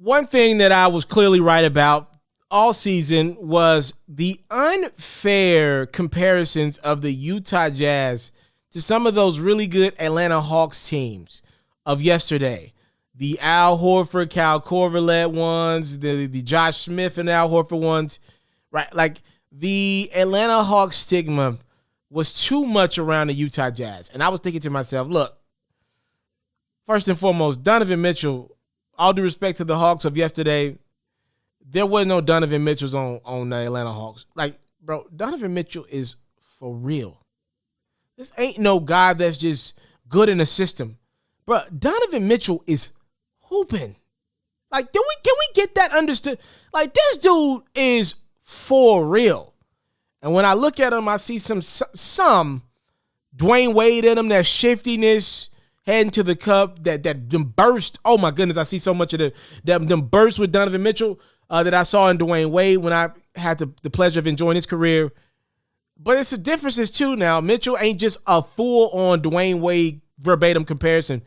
one thing that I was clearly right about all season was the unfair comparisons of the Utah Jazz to some of those really good Atlanta Hawks teams of yesterday. The Al Horford, Cal Korver-led ones, the Josh Smith and Al Horford ones, right? Like the Atlanta Hawks stigma was too much around the Utah Jazz. And I was thinking to myself, look, first and foremost, Donovan Mitchell, all due respect to the Hawks of yesterday, there wasn't no Donovan Mitchells on the Atlanta Hawks. Like, bro, Donovan Mitchell is for real. This ain't no guy that's just good in the system. Bro, Donovan Mitchell is hooping. Like, can we get that understood? Like, this dude is for real. And when I look at him, I see some Dwayne Wade in him, that shiftiness, heading to the cup, that them burst. Oh my goodness, I see so much of them bursts with Donovan Mitchell that I saw in Dwayne Wade when I had the pleasure of enjoying his career. But it's the differences too now. Mitchell ain't just a full-on Dwayne Wade verbatim comparison.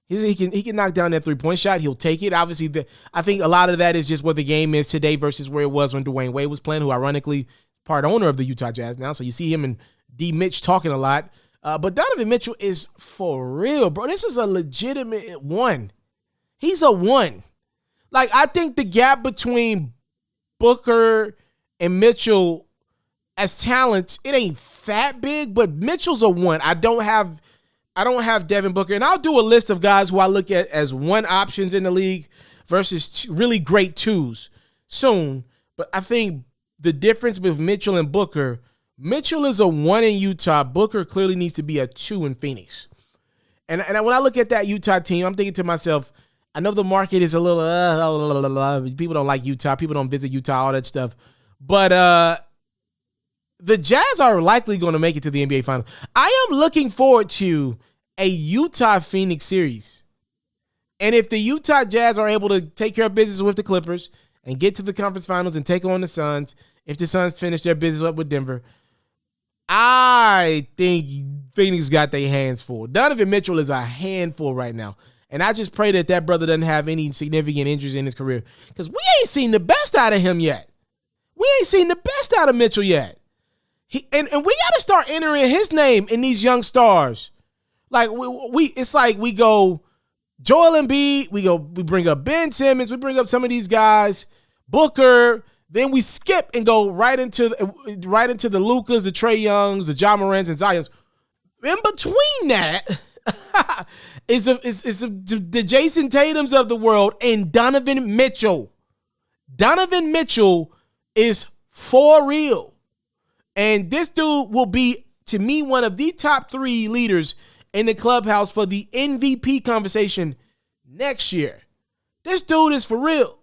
He can knock down that three-point shot. He'll take it. Obviously, I think a lot of that is just what the game is today versus where it was when Dwayne Wade was playing, who ironically part owner of the Utah Jazz now. So you see him and D. Mitch talking a lot. But Donovan Mitchell is for real, bro. This is a legitimate one. He's a one. Like, I think the gap between Booker and Mitchell as talents, it ain't that big, but Mitchell's a one. I don't have Devin Booker, and I'll do a list of guys who I look at as one options in the league versus really great twos soon. But I think the difference with Mitchell and Booker, Mitchell is a one in Utah. Booker clearly needs to be a two in Phoenix. And when I look at that Utah team, I'm thinking to myself, I know the market is a little, people don't like Utah. People don't visit Utah, all that stuff. But the Jazz are likely going to make it to the NBA Finals. I am looking forward to a Utah-Phoenix series. And if the Utah Jazz are able to take care of business with the Clippers and get to the conference finals and take on the Suns, if the Suns finish their business up with Denver, I think Phoenix got their hands full. Donovan Mitchell is a handful right now. And I just pray that brother doesn't have any significant injuries in his career, because we ain't seen the best out of him yet. We ain't seen the best out of Mitchell yet. And we got to start entering his name in these young stars. Like, it's like we go Joel Embiid, we bring up Ben Simmons, we bring up some of these guys, Booker, then we skip and go right into the Lukas, the Trae Youngs, the Ja Morants, and Zions. In between that is the Jason Tatums of the world and Donovan Mitchell. Donovan Mitchell is for real. And this dude will be, to me, one of the top three leaders in the clubhouse for the MVP conversation next year. This dude is for real.